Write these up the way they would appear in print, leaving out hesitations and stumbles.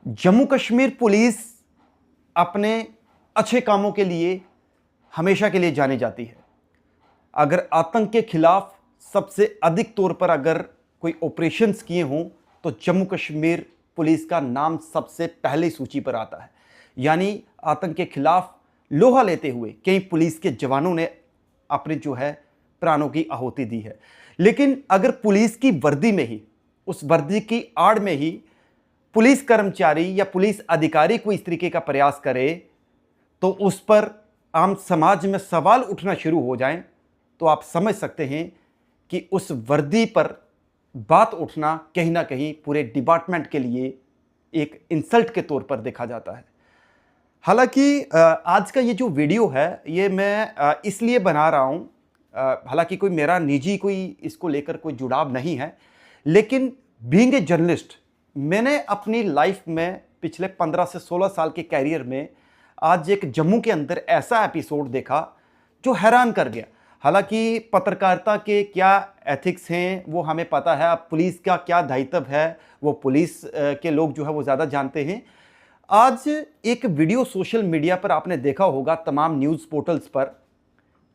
Jammu Kashmir police अपने अच्छे कामों के लिए हमेशा के लिए जानी जाती है। अगर आतंक के खिलाफ सबसे अधिक तौर पर अगर कोई ऑपरेशंस किए हों तो जम्मू कश्मीर पुलिस का नाम सबसे पहले सूची पर आता है। यानी आतंक के खिलाफ लोहा लेते हुए कई पुलिस के जवानों ने अपने जो है प्राणों की आहुति दी है। लेकिन अगर पुलिस की वर्दी में ही, उस वर्दी की आड़ में ही पुलिस कर्मचारी या पुलिस अधिकारी कोई इस तरीके का प्रयास करे तो उस पर आम समाज में सवाल उठना शुरू हो जाएं, तो आप समझ सकते हैं कि उस वर्दी पर बात उठना कहीं ना कहीं पूरे डिपार्टमेंट के लिए एक इंसल्ट के तौर पर देखा जाता है। हालांकि आज का ये जो वीडियो है ये मैं इसलिए बना रहा हूँ, हालांकि कोई मेरा निजी कोई इसको लेकर कोई जुड़ाव नहीं है, लेकिन बीइंग ए जर्नलिस्ट मैंने अपनी लाइफ में पिछले 15 से 16 साल के कैरियर में आज एक जम्मू के अंदर ऐसा एपिसोड देखा जो हैरान कर गया। हालांकि पत्रकारिता के क्या एथिक्स हैं वो हमें पता है, अब पुलिस का क्या दायित्व है वो पुलिस के लोग जो है वो ज़्यादा जानते हैं। आज एक वीडियो सोशल मीडिया पर आपने देखा होगा, तमाम न्यूज़ पोर्टल्स पर,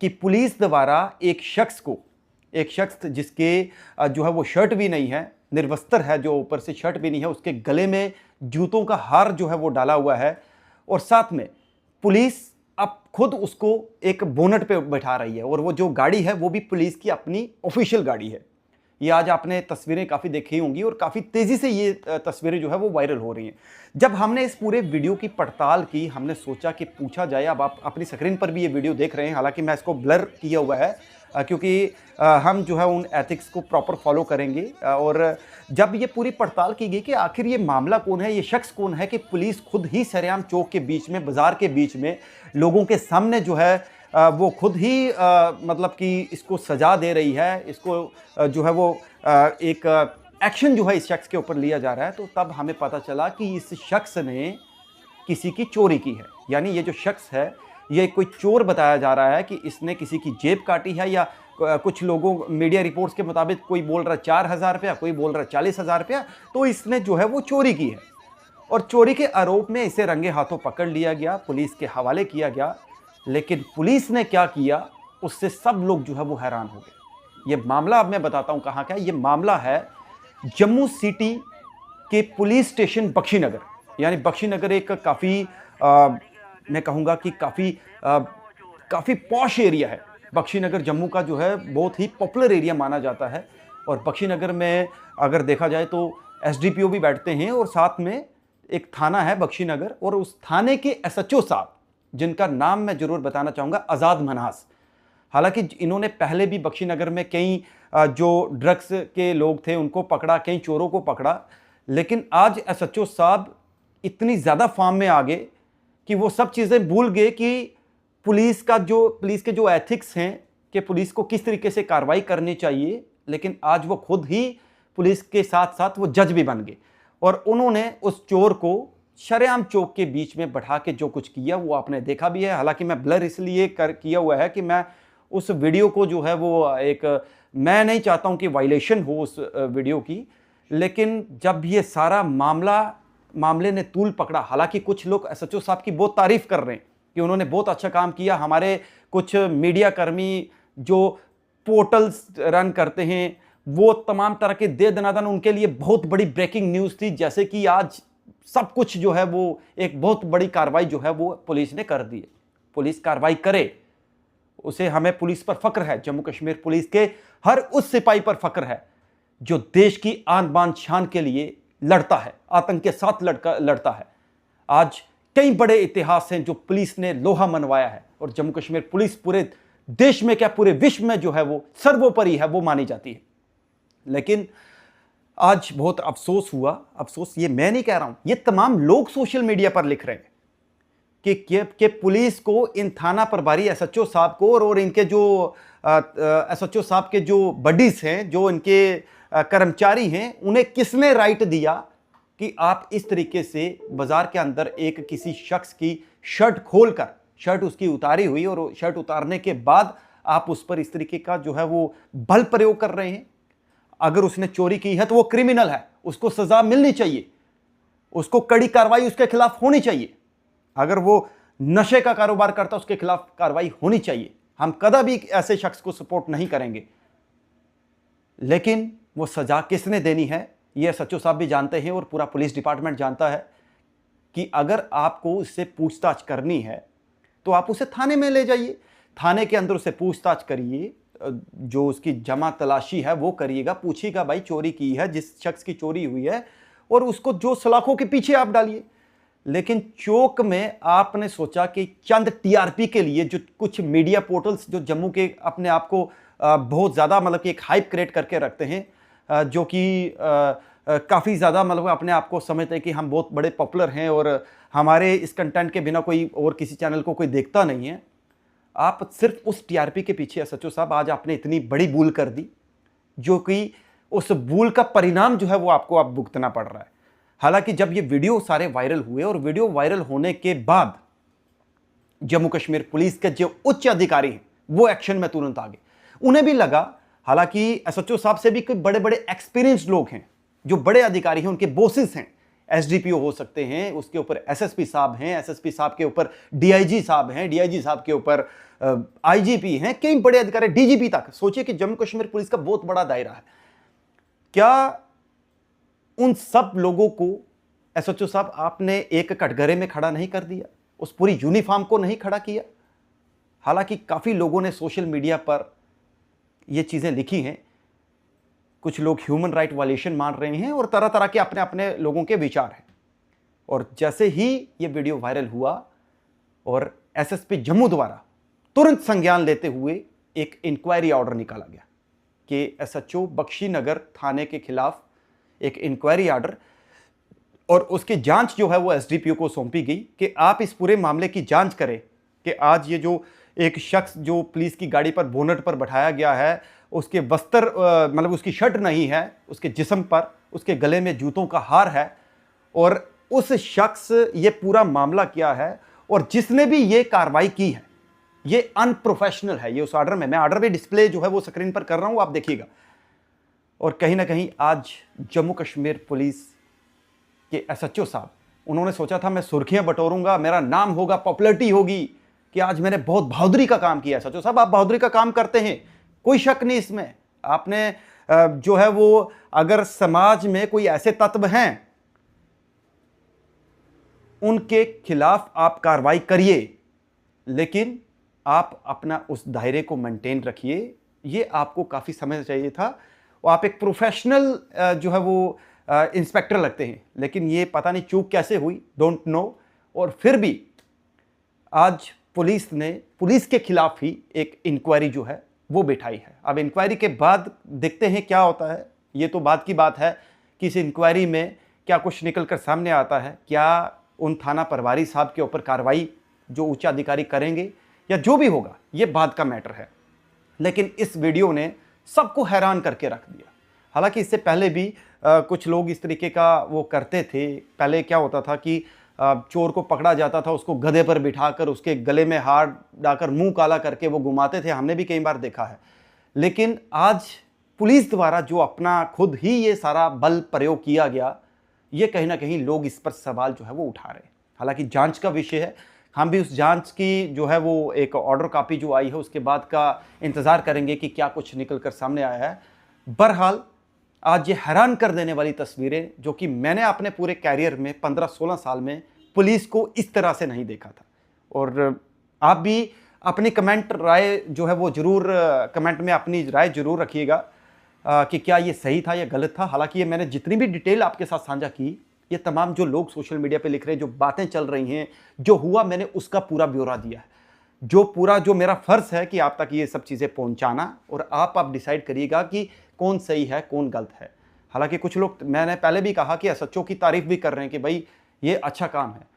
कि पुलिस द्वारा एक शख्स जिसके जो है वो शर्ट भी नहीं है, निर्वस्त्र है, जो ऊपर से शर्ट भी नहीं है, उसके गले में जूतों का हार जो है वो डाला हुआ है, और साथ में पुलिस अब खुद उसको एक बोनट पे बैठा रही है, और वो जो गाड़ी है वो भी पुलिस की अपनी ऑफिशियल गाड़ी है। ये आज आपने तस्वीरें काफ़ी देखी होंगी और काफ़ी तेज़ी से ये तस्वीरें जो है वो वायरल हो रही हैं। जब हमने इस पूरे वीडियो की पड़ताल की, हमने सोचा कि पूछा जाए, अब आप अपनी स्क्रीन पर भी ये वीडियो देख रहे हैं, हालांकि मैं इसको ब्लर किया हुआ है क्योंकि हम जो है उन एथिक्स को प्रॉपर फॉलो करेंगे। और जब ये पूरी पड़ताल की गई कि आखिर ये मामला कौन है, ये शख्स कौन है कि पुलिस खुद ही सरेआम चौक के बीच में, बाज़ार के बीच में लोगों के सामने जो है वो खुद ही मतलब कि इसको सजा दे रही है, इसको जो है वो एक एक्शन जो है इस शख्स के ऊपर लिया जा रहा है, तो तब हमें पता चला कि इस शख्स ने किसी की चोरी की है। यानी ये जो शख्स है ये कोई चोर बताया जा रहा है कि इसने किसी की जेब काटी है, या कुछ लोगों मीडिया रिपोर्ट्स के मुताबिक कोई बोल रहा है 4,000 रुपया, कोई बोल रहा है 40,000 रुपया, तो इसने जो है वो चोरी की है। और चोरी के आरोप में इसे रंगे हाथों पकड़ लिया गया, पुलिस के हवाले किया गया। लेकिन पुलिस ने क्या किया उससे सब लोग जो है वो हैरान हो गए। ये मामला अब मैं बताता हूं कहां का है। ये मामला है जम्मू सिटी के पुलिस स्टेशन बख्शीनगर। यानी बख्शीनगर एक काफ़ी मैं कहूँगा कि काफ़ी पॉश एरिया है। बख्शीनगर जम्मू का जो है बहुत ही पॉपुलर एरिया माना जाता है। और बख्शीनगर में अगर देखा जाए तो एसडीपीओ भी बैठते हैं, और साथ में एक थाना है बख्शीनगर, और उस थाने के एसएचओ साहब, जिनका नाम मैं ज़रूर बताना चाहूँगा, आज़ाद मन्हास। हालांकि इन्होंने पहले भी बख्शीनगर में कई जो ड्रग्स के लोग थे उनको पकड़ा, कई चोरों को पकड़ा, लेकिन आज एसएचओ साहब इतनी ज़्यादा फार्म में आ गए कि वो सब चीज़ें भूल गए कि पुलिस के जो एथिक्स हैं कि पुलिस को किस तरीके से कार्रवाई करनी चाहिए। लेकिन आज वो खुद ही पुलिस के साथ साथ वो जज भी बन गए, और उन्होंने उस चोर को शरेआम चौक के बीच में बैठा के जो कुछ किया वो आपने देखा भी है। हालांकि मैं ब्लर इसलिए किया हुआ है कि मैं उस वीडियो को जो है वो मैं नहीं चाहता हूं कि वायलेशन हो उस वीडियो की। लेकिन जब ये सारा मामले ने तूल पकड़ा, हालांकि कुछ लोग एसएचओ साहब की बहुत तारीफ कर रहे हैं कि उन्होंने बहुत अच्छा काम किया। हमारे कुछ मीडिया कर्मी जो पोर्टल्स रन करते हैं वो तमाम तरह के दे दनादन, उनके लिए बहुत बड़ी ब्रेकिंग न्यूज़ थी, जैसे कि आज सब कुछ जो है वो एक बहुत बड़ी कार्रवाई जो है वो पुलिस ने कर दी है। पुलिस कार्रवाई करे, उसे हमें पुलिस पर फक्र है। जम्मू कश्मीर पुलिस के हर उस सिपाही पर फक्र है जो देश की आन बान शान के लिए लड़ता है, आतंक के साथ लड़ता है। आज कई बड़े इतिहास हैं जो पुलिस ने लोहा मनवाया है, और जम्मू कश्मीर पुलिस पूरे देश में क्या पूरे विश्व में जो है वो सर्वोपरि है, वो मानी जाती है। लेकिन आज बहुत अफसोस हुआ, अफसोस ये मैं नहीं कह रहा हूं, ये तमाम लोग सोशल मीडिया पर लिख रहे हैं कि पुलिस को, इन थाना प्रभारी एसएचओ साहब को और इनके जो एसएचओ साहब के जो बडीज हैं, जो इनके कर्मचारी हैं, उन्हें किसने राइट दिया कि आप इस तरीके से बाजार के अंदर एक किसी शख्स की शर्ट खोलकर, शर्ट उसकी उतारी हुई और शर्ट उतारने के बाद आप उस पर इस तरीके का जो है वो बल प्रयोग कर रहे हैं। अगर उसने चोरी की है तो वो क्रिमिनल है, उसको सजा मिलनी चाहिए। उसको कड़ी कार्रवाई उसके खिलाफ होनी चाहिए। अगर वो नशे का कारोबार करता उसके खिलाफ कार्रवाई होनी चाहिए। हम कदा भी ऐसे शख्स को सपोर्ट नहीं करेंगे। लेकिन वो सजा किसने देनी है ये सच्चो साहब भी जानते हैं और पूरा पुलिस डिपार्टमेंट जानता है कि अगर आपको इससे पूछताछ करनी है तो आप उसे थाने में ले जाइए, थाने के अंदर उसे पूछताछ करिए, जो उसकी जमा तलाशी है वो करिएगा, पूछिएगा भाई चोरी की है, जिस शख्स की चोरी हुई है, और उसको जो सलाखों के पीछे आप डालिए। लेकिन चौक में आपने सोचा कि चंद टीआरपी के लिए जो कुछ मीडिया पोर्टल्स जो जम्मू के अपने आप को बहुत ज़्यादा मतलब कि एक हाइप क्रिएट करके रखते हैं, जो कि काफ़ी ज़्यादा मतलब अपने आप को समझते हैं कि हम बहुत बड़े पॉपुलर हैं और हमारे इस कंटेंट के बिना कोई और किसी चैनल को कोई देखता नहीं है। आप सिर्फ उस टीआरपी के पीछे सच्चो साहब आज आपने इतनी बड़ी भूल कर दी, जो कि उस भूल का परिणाम जो है वो आपको अब भुगतना पड़ रहा है। हालांकि जब ये वीडियो सारे वायरल हुए और वीडियो वायरल होने के बाद जम्मू कश्मीर पुलिस के जो उच्च अधिकारी हैं वो एक्शन में तुरंत आ गए। उन्हें भी लगा, हालांकि एसएचओ साहब से भी कोई बड़े बड़े एक्सपीरियंस्ड लोग हैं, जो बड़े अधिकारी हैं, उनके बॉसेस हैं, एसडीपीओ हो सकते हैं, उसके ऊपर एसएसपी साहब हैं, एसएसपी साहब के ऊपर डीआईजी साहब हैं, डीआईजी साहब के ऊपर आईजीपी हैं, कई बड़े अधिकारी, डीजीपी तक। सोचिए कि जम्मू कश्मीर पुलिस का बहुत बड़ा दायरा है। क्या उन सब लोगों को एसएचओ साहब आपने एक कटघरे में खड़ा नहीं कर दिया, उस पूरी यूनिफॉर्म को नहीं खड़ा किया? हालांकि काफी लोगों ने सोशल मीडिया पर ये चीजें लिखी हैं, कुछ लोग ह्यूमन राइट वायलेशन मान रहे हैं और तरह तरह के अपने अपने लोगों के विचार हैं। और जैसे ही ये वीडियो वायरल हुआ और एसएसपी जम्मू द्वारा तुरंत संज्ञान लेते हुए एक इंक्वायरी ऑर्डर निकाला गया कि एसएचओ बख्शीनगर थाने के खिलाफ एक इंक्वायरी ऑर्डर, और उसकी जांच जो है वो एसडीपीओ को सौंपी गई कि आप इस पूरे मामले की जांच करें कि आज ये जो एक शख्स जो पुलिस की गाड़ी पर बोनट पर बैठाया गया है, उसके वस्त्र मतलब उसकी शर्ट नहीं है, उसके जिस्म पर उसके गले में जूतों का हार है, और उस शख्स ये पूरा मामला क्या है और जिसने भी ये कार्रवाई की है ये अनप्रोफेशनल है। ये उस ऑर्डर में, मैं ऑर्डर भी डिस्प्ले जो है वो स्क्रीन पर कर रहा हूं, आप देखिएगा। और कहीं ना कहीं आज जम्मू कश्मीर पुलिस के एसएचओ साहब, उन्होंने सोचा था मैं सुर्खियां बटोरूंगा, मेरा नाम होगा, पॉपुलैरिटी होगी कि आज मैंने बहुत बहादुरी का काम किया। एसएचओ साहब आप बहादुरी का काम करते हैं, कोई शक नहीं इसमें। आपने जो है वो, अगर समाज में कोई ऐसे तत्व हैं उनके खिलाफ आप कार्रवाई करिए, लेकिन आप अपना उस दायरे को मेंटेन रखिए। ये आपको काफी समय चाहिए था, और आप एक प्रोफेशनल जो है वो इंस्पेक्टर लगते हैं, लेकिन ये पता नहीं चूक कैसे हुई, डोंट नो। और फिर भी आज पुलिस के खिलाफ ही एक इंक्वायरी जो है वो बिठाई है। अब इंक्वायरी के बाद देखते हैं क्या होता है। ये तो बात की बात है कि इस इंक्वायरी में क्या कुछ निकल कर सामने आता है, क्या उन थाना प्रभारी साहब के ऊपर कार्रवाई जो उच्च अधिकारी करेंगे या जो भी होगा, ये बात का मैटर है। लेकिन इस वीडियो ने सबको हैरान करके रख दिया। हालांकि इससे पहले भी कुछ लोग इस तरीके का वो करते थे। पहले क्या होता था कि चोर को पकड़ा जाता था, उसको गधे पर बिठाकर उसके गले में हार डालकर मुंह काला करके वो घुमाते थे, हमने भी कई बार देखा है। लेकिन आज पुलिस द्वारा जो अपना खुद ही ये सारा बल प्रयोग किया गया, ये कहीं ना कहीं लोग इस पर सवाल जो है वो उठा रहे हैं। हालांकि जांच का विषय है, हम भी उस जांच की जो है वो एक ऑर्डर कॉपी जो आई है उसके बाद का इंतज़ार करेंगे कि क्या कुछ निकल कर सामने आया है। बहरहाल आज ये हैरान कर देने वाली तस्वीरें, जो कि मैंने अपने पूरे कैरियर में 15-16 साल में पुलिस को इस तरह से नहीं देखा था। और आप भी अपनी कमेंट राय जो है वो ज़रूर कमेंट में अपनी राय ज़रूर रखिएगा कि क्या ये सही था या गलत था। हालांकि ये मैंने जितनी भी डिटेल आपके साथ साझा की, ये तमाम जो लोग सोशल मीडिया पे लिख रहे हैं, जो बातें चल रही हैं, जो हुआ, मैंने उसका पूरा ब्यौरा दिया है। जो मेरा फ़र्ज़ है कि आप तक ये सब चीज़ें पहुंचाना, और आप डिसाइड करिएगा कि कौन सही है कौन गलत है। हालांकि कुछ लोग, मैंने पहले भी कहा कि एसएचओ की तारीफ़ भी कर रहे हैं कि भाई ये अच्छा काम है,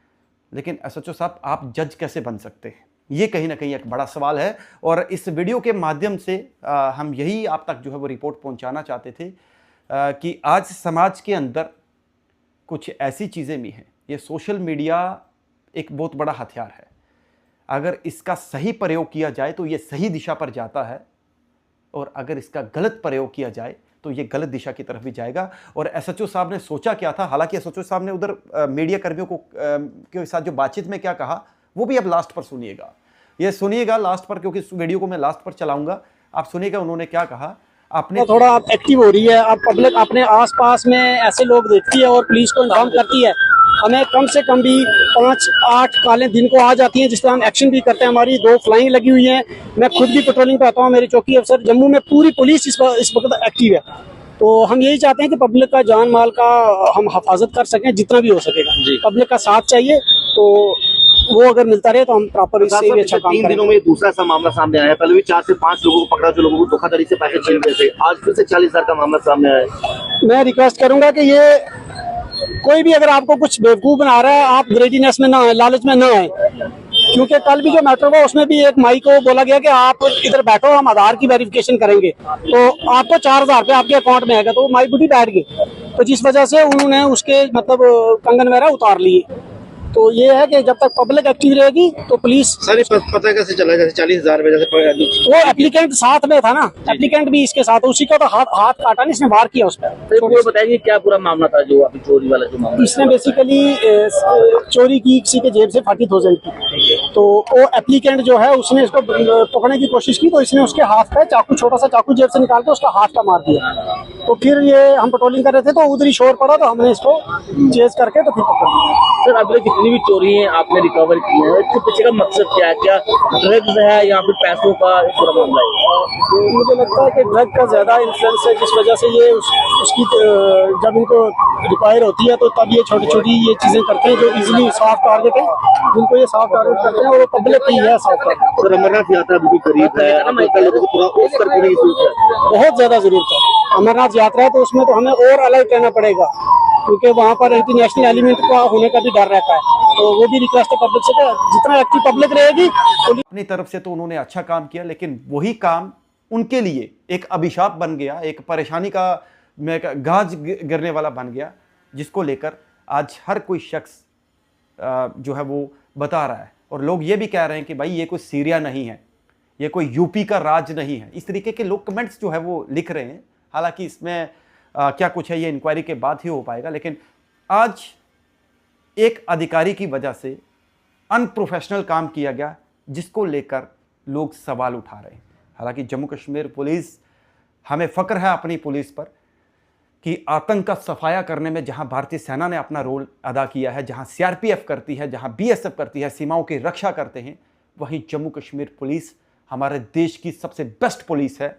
लेकिन एसएचओ साहब आप जज कैसे बन सकते हैं, ये कहीं ना कहीं एक बड़ा सवाल है। और इस वीडियो के माध्यम से हम यही आप तक जो है वो रिपोर्ट पहुंचाना चाहते थे कि आज समाज के अंदर कुछ ऐसी चीज़ें भी हैं। ये सोशल मीडिया एक बहुत बड़ा हथियार है, अगर इसका सही प्रयोग किया जाए तो ये सही दिशा पर जाता है, और अगर इसका गलत प्रयोग किया जाए तो ये गलत दिशा की तरफ भी जाएगा। और एसएचओ साहब ने सोचा क्या था, हालांकि एसएचओ साहब ने उधर मीडिया कर्मियों को के साथ जो बातचीत में क्या कहा वो भी अब लास्ट पर सुनिएगा, ये सुनिएगा लास्ट पर, क्योंकि इस वीडियो को मैं लास्ट पर चलाऊंगा। आप सुनिएगा उन्होंने क्या कहा। आपने तो थोड़ा आप एक्टिव हो रही है, अब पब्लिक अपने आसपास में ऐसे लोग देखती है और पुलिस को इन्फॉर्म करती है। हमें कम से कम भी 5-8 कॉलें दिन को आ जाती हैं, जिस पर हम एक्शन भी करते हैं। हमारी 2 फ्लाइंग लगी हुई हैं, मैं खुद भी पेट्रोलिंग पे आता हूँ, मेरे चौकी अफसर। जम्मू में पूरी पुलिस इस वक्त एक्टिव है। तो हम यही चाहते हैं कि पब्लिक का जान माल का हम हिफाजत कर सकें जितना भी हो सकेगा। पब्लिक का साथ चाहिए, तो वो अगर मिलता रहे तो हम प्रॉपर इससे भी अच्छा काम 3 दिनों में दूसरा ऐसा मामला सामने आया है। पहले भी 4 से 5 लोगों को पकड़ा जो लोगों को धोखाधड़ी से पैसे छीन रहे थे। आज फिर से 40,000 का मामला सामने आया है। मैं रिक्वेस्ट करूंगा कि ये कोई भी अगर आपको कुछ बेवकूफ बना रहा है, आप ग्रेडीनेस में ना आए, लालच में ना आए। क्योंकि कल भी जो मैटर हुआ उसमें भी एक माई को बोला गया कि आप इधर बैठो, हम आधार की वेरिफिकेशन करेंगे, तो आपको 4,000 रुपये आपके अकाउंट में आएगा। तो वो माई बुढ़ी बैठ गई, तो जिस वजह से उन्होंने उसके मतलब कंगन वगैरह उतार लिए। तो ये है कि जब तक पब्लिक एक्टिव रहेगी तो पुलिस। सर पता कैसे चला जैसे 40,000 जैसे वो एप्लीकेंट साथ में था ना, एप्लीकेंट भी इसके साथ, उसी का तो हाथ काटा नहीं, इसने वार किया उस पर। तो बताइए क्या पूरा मामला था जो अभी चोरी वाला जो मामला? इसने बेसिकली चोरी की किसी के जेब से 40,000 की। तो वो एप्लीकेंट जो है उसने इसको पकड़ने की कोशिश की, तो इसने उसके हाथ पे चाकू, छोटा सा चाकू जेब से निकाल के उसका हाथ का मार दिया। तो फिर ये हम पेट्रोलिंग कर रहे थे तो उधर ही शोर पड़ा, तो हमने इसको चेज करके तो फिर पकड़ लिया। सर अब जितनी भी चोरी है आपने रिकवर की है, इसके पीछे का मकसद क्या है? क्या ड्रग्स है या फिर पैसों का पूरा मामला है? मुझे लगता है कि ड्रग का ज्यादा इन्फ्लुएंस है, जिस वजह से ये उसकी जब इनको रिक्वायर होती है तो तब ये छोटी छोटी ये चीजें करते हैं जो इजीली सॉफ्ट टारगेट है, जिनको ये सॉफ्ट टारगेट करते हैं और वो पब्लिक की है सॉफ्ट टारगेट। सर अमरनाथ यात्रा बिल्कुल करीब है, लोगों को पूरा ऑफ कर देने की जरूरत है, बहुत ज्यादा जरूरत है। अमरनाथ यात्रा है तो उसमें तो हमें और अलर्ट रहना पड़ेगा, क्योंकि वहाँ पर इंटरनेशनल एलिमेंट का होने का भी डर रहता है। तो वो भी रिक्वेस्ट है पब्लिक से, जितना एक्टिव पब्लिक रहेगी। अपनी तरफ से तो उन्होंने अच्छा काम किया, लेकिन वही काम उनके लिए एक अभिशाप बन गया, एक परेशानी का गाज गिरने वाला बन गया, जिसको लेकर आज हर कोई शख्स जो है वो बता रहा है। और लोग ये भी कह रहे हैं कि भाई ये कोई सीरिया नहीं है, ये कोई यूपी का राज नहीं है। इस तरीके के लोग कमेंट्स जो है वो लिख रहे हैं। हालांकि इसमें क्या कुछ है ये इंक्वायरी के बाद ही हो पाएगा, लेकिन आज एक अधिकारी की वजह से अनप्रोफेशनल काम किया गया, जिसको लेकर लोग सवाल उठा रहे हैं। हालांकि जम्मू कश्मीर पुलिस, हमें फ़ख्र है अपनी पुलिस पर कि आतंक का सफाया करने में जहां भारतीय सेना ने अपना रोल अदा किया है, जहां सीआरपीएफ करती है, जहां बीएसएफ करती है, सीमाओं की रक्षा करते हैं, वहीं जम्मू कश्मीर पुलिस हमारे देश की सबसे बेस्ट पुलिस है,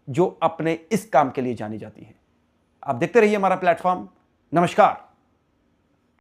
जो अपने इस काम के लिए जानी जाती है। आप देखते रहिए हमारा प्लेटफॉर्म। नमस्कार।